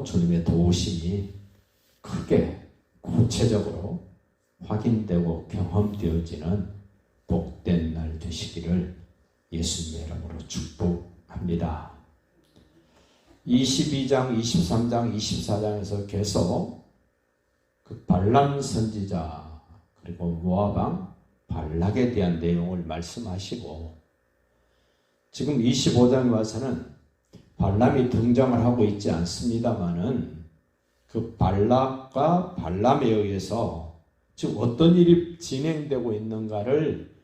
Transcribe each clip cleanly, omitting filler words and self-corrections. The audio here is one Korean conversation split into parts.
참으로 주님의 도우심이 크게 구체적으로 확인되고 경험되어지는 복된 날 되시기를 예수님의 이름으로 축복합니다. 22장, 23장, 24장에서 계속 그 발람 선지자 그리고 모압 왕 발락에 대한 내용을 말씀하시고, 지금 25장에 와서는 발람이 등장을 하고 있지 않습니다마는 그 발락과 발람에 의해서 지금 어떤 일이 진행되고 있는가를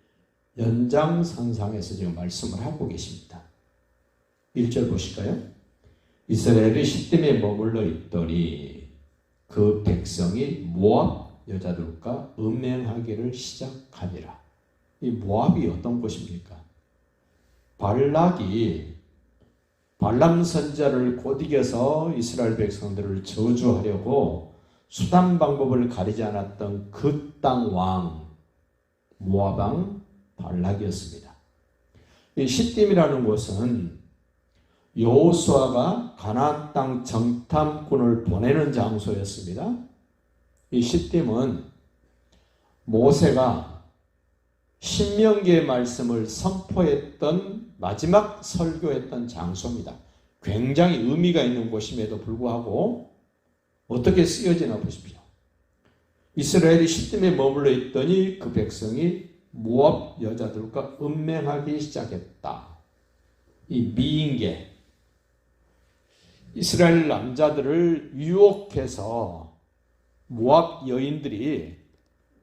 연장선상에서 지금 말씀을 하고 계십니다. 1절 보실까요? 이스라엘이 시딤에 머물러 있더니 그 백성이 모압 여자들과 음행하기를 시작하니라. 이 모압이 어떤 곳입니까? 발락이 발람 선지자를 곧이겨서 이스라엘 백성들을 저주하려고 수단 방법을 가리지 않았던 그 땅 왕 모압 왕 발락이었습니다. 이 시딤이라는 곳은 여호수아가 가나안 땅 정탐꾼을 보내는 장소였습니다. 이 시딤은 모세가 신명기의 말씀을 선포했던 마지막 설교했던 장소입니다. 굉장히 의미가 있는 곳임에도 불구하고 어떻게 쓰여지나 보십시오. 이스라엘이 시딤에 머물러 있더니 그 백성이 모압 여자들과 음행하기 시작했다. 이 미인계, 이스라엘 남자들을 유혹해서 모압 여인들이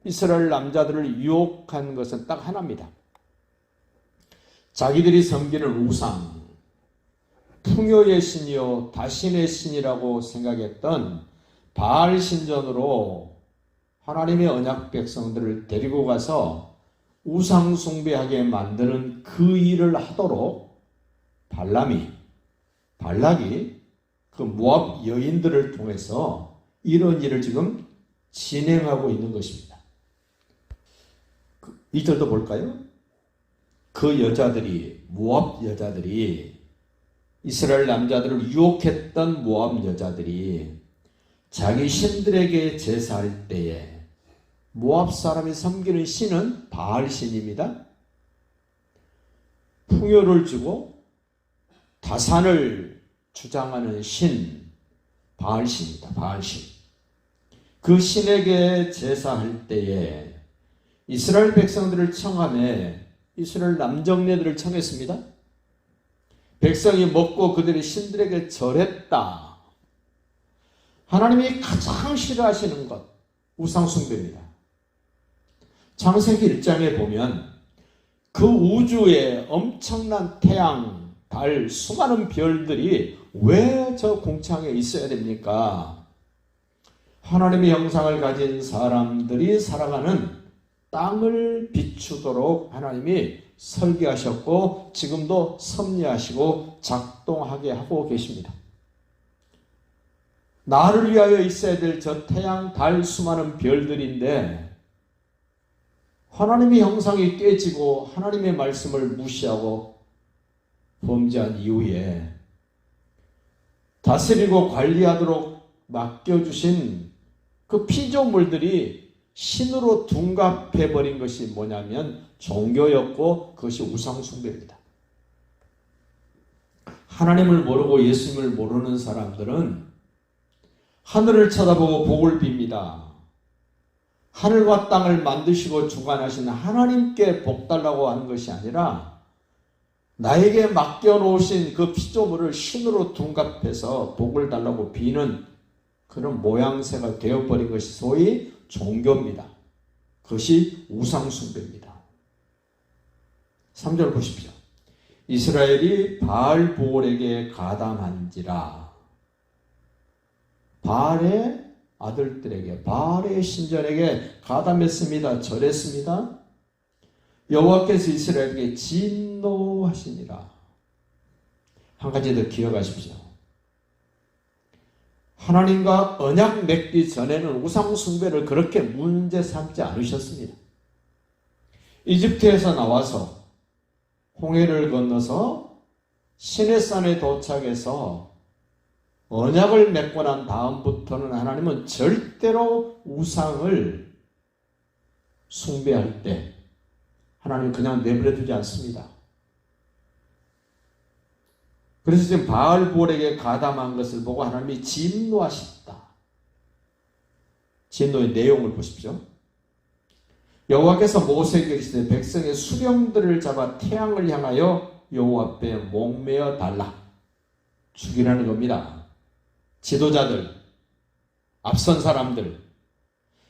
이스라엘 남자들을 유혹한 것은 딱 하나입니다. 자기들이 섬기는 우상, 풍요의 신이요 다신의 신이라고 생각했던 바알 신전으로 하나님의 언약 백성들을 데리고 가서 우상 숭배하게 만드는 그 일을 하도록 발락이 그 모압 여인들을 통해서 이런 일을 지금 진행하고 있는 것입니다. 2절도 볼까요? 그 여자들이, 모압 여자들이, 이스라엘 남자들을 유혹했던 모압 여자들이 자기 신들에게 제사할 때에, 모압 사람이 섬기는 신은 바알 신입니다. 풍요를 주고 다산을 주장하는 신, 바알 신입니다. 바알 신. 그 신에게 제사할 때에 이스라엘 백성들을 청하며 이스라엘 남정네들을 청했습니다. 백성이 먹고 그들이 신들에게 절했다. 하나님이 가장 싫어하시는 것, 우상숭배입니다. 창세기 1장에 보면 그 우주에 엄청난 태양, 달, 수많은 별들이 왜 저 공창에 있어야 됩니까? 하나님의 형상을 가진 사람들이 살아가는 땅을 비추도록 하나님이 설계하셨고 지금도 섭리하시고 작동하게 하고 계십니다. 나를 위하여 있어야 될 저 태양, 달, 수많은 별들인데 하나님의 형상이 깨지고 하나님의 말씀을 무시하고 범죄한 이후에 다스리고 관리하도록 맡겨주신 그 피조물들이 신으로 둔갑해버린 것이 뭐냐면 종교였고 그것이 우상숭배입니다. 하나님을 모르고 예수님을 모르는 사람들은 하늘을 쳐다보고 복을 빕니다. 하늘과 땅을 만드시고 주관하신 하나님께 복 달라고 하는 것이 아니라 나에게 맡겨놓으신 그 피조물을 신으로 둔갑해서 복을 달라고 비는 그런 모양새가 되어버린 것이 소위 종교입니다. 그것이 우상숭배입니다. 3절 보십시오. 이스라엘이 바알보올에게 가담한지라. 바알의 아들들에게, 바알의 신전에게 가담했습니다. 절했습니다. 여호와께서 이스라엘에게 진노하시니라. 한 가지 더 기억하십시오. 하나님과 언약 맺기 전에는 우상 숭배를 그렇게 문제 삼지 않으셨습니다. 이집트에서 나와서 홍해를 건너서 시내산에 도착해서 언약을 맺고 난 다음부터는 하나님은 절대로 우상을 숭배할 때 하나님은 그냥 내버려 두지 않습니다. 그래서 지금 바알볼에게 가담한 것을 보고 하나님이 진노하셨다. 진노의 내용을 보십시오. 여호와께서 모세에게 이르시되 백성의 수령들을 잡아 태양을 향하여 여호와 앞에 목매어 달라. 죽이라는 겁니다. 지도자들, 앞선 사람들,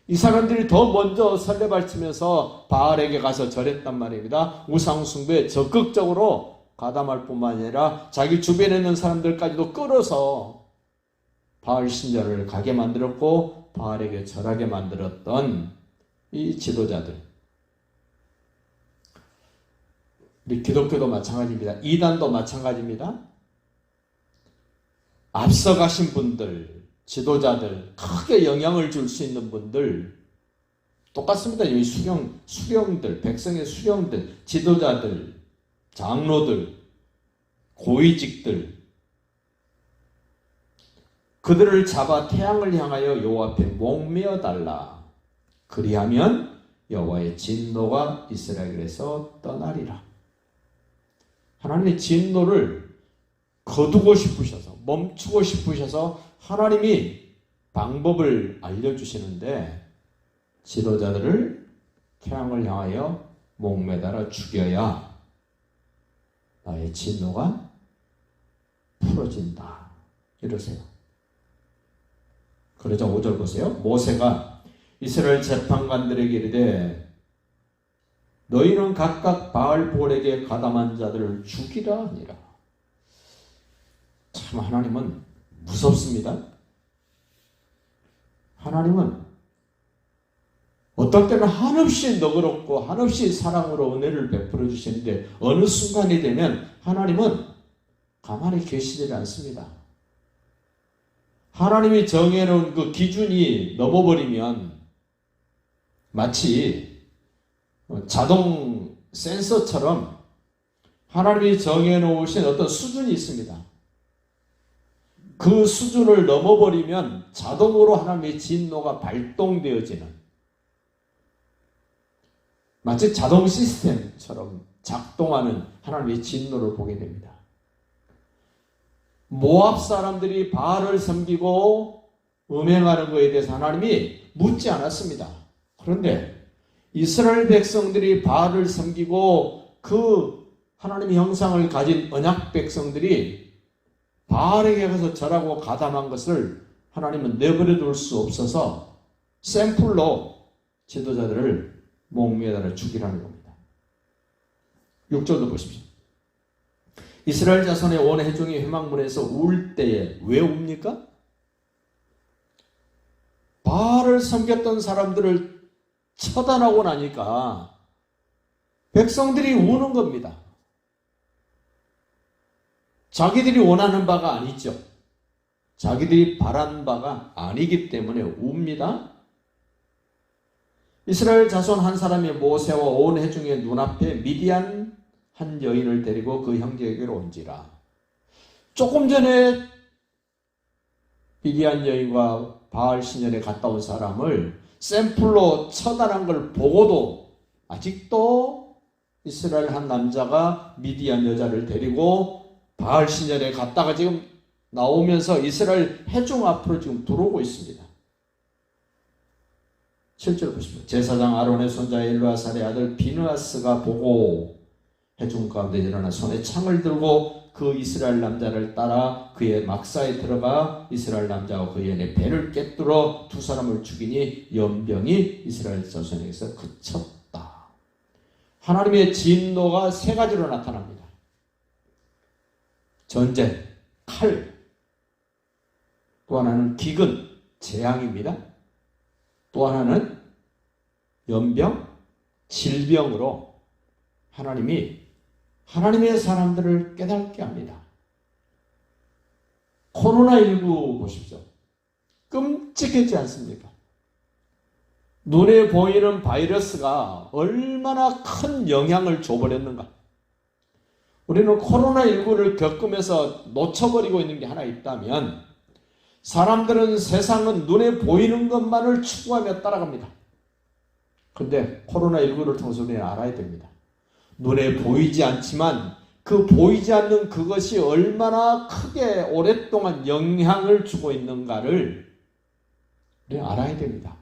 이 사람들이 더 먼저 설레발치면서 바알에게 가서 절했단 말입니다. 우상숭배에 적극적으로 가담할 뿐만 아니라 자기 주변에 있는 사람들까지도 끌어서 바알 신전을 가게 만들었고 바알에게 절하게 만들었던 이 지도자들. 우리 기독교도 마찬가지입니다. 이단도 마찬가지입니다. 앞서가신 분들, 지도자들, 크게 영향을 줄 수 있는 분들 똑같습니다. 여기 수령들, 백성의 수령들, 지도자들, 장로들, 고위직들, 그들을 잡아 태양을 향하여 여호와 앞에 목매어 달라. 그리하면 여호와의 진노가 이스라엘에서 떠나리라. 하나님의 진노를 거두고 싶으셔서, 멈추고 싶으셔서 하나님이 방법을 알려주시는데 지도자들을 태양을 향하여 목매달아 죽여야 나의 진노가 풀어진다. 이러세요. 그러자 5절 보세요. 모세가 이스라엘 재판관들에게 이르되 너희는 각각 바알볼에게 가담한 자들을 죽이라 하니라. 참 하나님은 무섭습니다. 하나님은 어떨 때는 한없이 너그럽고 한없이 사랑으로 은혜를 베풀어 주시는데 어느 순간이 되면 하나님은 가만히 계시지 않습니다. 하나님이 정해놓은 그 기준이 넘어버리면 마치 자동 센서처럼 하나님이 정해놓으신 어떤 수준이 있습니다. 그 수준을 넘어버리면 자동으로 하나님의 진노가 발동되어지는 마치 자동 시스템처럼 작동하는 하나님의 진노를 보게 됩니다. 모압 사람들이 바알을 섬기고 음행하는 것에 대해서 하나님이 묻지 않았습니다. 그런데 이스라엘 백성들이 바알을 섬기고 그 하나님의 형상을 가진 언약 백성들이 바알에게 가서 절하고 가담한 것을 하나님은 내버려 둘 수 없어서 샘플로 지도자들을 목매달아 죽이라는 겁니다. 6절도 보십시오. 이스라엘 자손의 온 회중이 회막문에서 울 때에 왜 웁니까? 바알을 섬겼던 사람들을 처단하고 나니까 백성들이 우는 겁니다. 자기들이 원하는 바가 아니죠. 자기들이 바란 바가 아니기 때문에 웁니다. 이스라엘 자손 한 사람이 모세와 온 회중의 눈앞에 미디안 한 여인을 데리고 그 형제에게로 온지라. 조금 전에 미디안 여인과 바알 신전에 갔다 온 사람을 샘플로 처단한 걸 보고도 아직도 이스라엘 한 남자가 미디안 여자를 데리고 바알 신전에 갔다가 지금 나오면서 이스라엘 회중 앞으로 지금 들어오고 있습니다. 7절 보십시오. 제사장 아론의 손자 엘르아살의 아들 비느하스가 보고 회중 가운데 일어나 손에 창을 들고 그 이스라엘 남자를 따라 그의 막사에 들어가 이스라엘 남자와 그의 배를 꿰뚫어 두 사람을 죽이니 연병이 이스라엘 자손에게서 그쳤다. 하나님의 진노가 세 가지로 나타납니다. 전쟁, 칼, 또 하나는 기근, 재앙입니다. 또 하나는 연병, 질병으로 하나님이 하나님의 사람들을 깨닫게 합니다. 코로나19 보십시오. 끔찍하지 않습니까? 눈에 보이는 바이러스가 얼마나 큰 영향을 줘버렸는가. 우리는 코로나19를 겪으면서 놓쳐버리고 있는 게 하나 있다면 사람들은 세상은 눈에 보이는 것만을 추구하며 따라갑니다. 근데 코로나19를 통해서 우리는 알아야 됩니다. 눈에 보이지 않지만 그 보이지 않는 그것이 얼마나 크게 오랫동안 영향을 주고 있는가를 우리는 알아야 됩니다.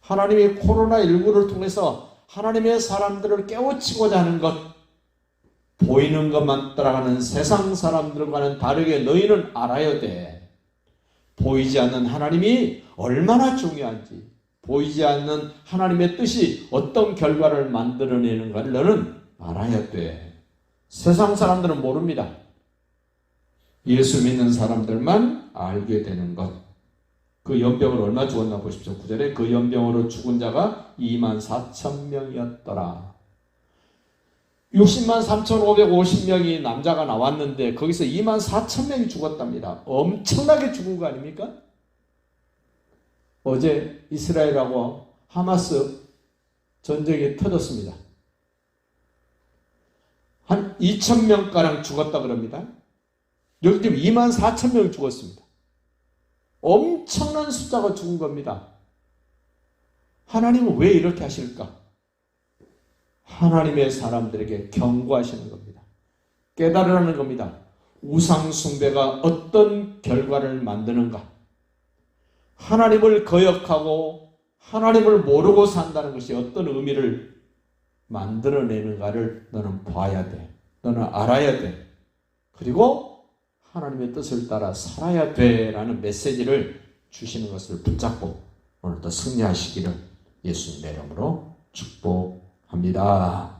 하나님이 코로나19를 통해서 하나님의 사람들을 깨우치고자 하는 것, 보이는 것만 따라가는 세상 사람들과는 다르게 너희는 알아야 돼. 보이지 않는 하나님이 얼마나 중요한지, 보이지 않는 하나님의 뜻이 어떤 결과를 만들어내는가를 너는 알아야 돼. 세상 사람들은 모릅니다. 예수 믿는 사람들만 알게 되는 것. 그 연병을 얼마 죽었나 보십시오. 9절에 그 연병으로 죽은 자가 24,000명이었더라. 603,550명이 남자가 나왔는데 거기서 24,000명이 죽었답니다. 엄청나게 죽은 거 아닙니까? 어제 이스라엘하고 하마스 전쟁이 터졌습니다. 한 2,000명가량 죽었다 그럽니다. 여기 지금 24,000명이 죽었습니다. 엄청난 숫자가 죽은 겁니다. 하나님은 왜 이렇게 하실까? 하나님의 사람들에게 경고하시는 겁니다. 깨달으라는 겁니다. 우상 숭배가 어떤 결과를 만드는가? 하나님을 거역하고 하나님을 모르고 산다는 것이 어떤 의미를 만들어내는가를 너는 봐야 돼. 너는 알아야 돼. 그리고 하나님의 뜻을 따라 살아야 돼 라는 메시지를 주시는 것을 붙잡고 오늘도 승리하시기를 예수님의 이름으로 축복합니다.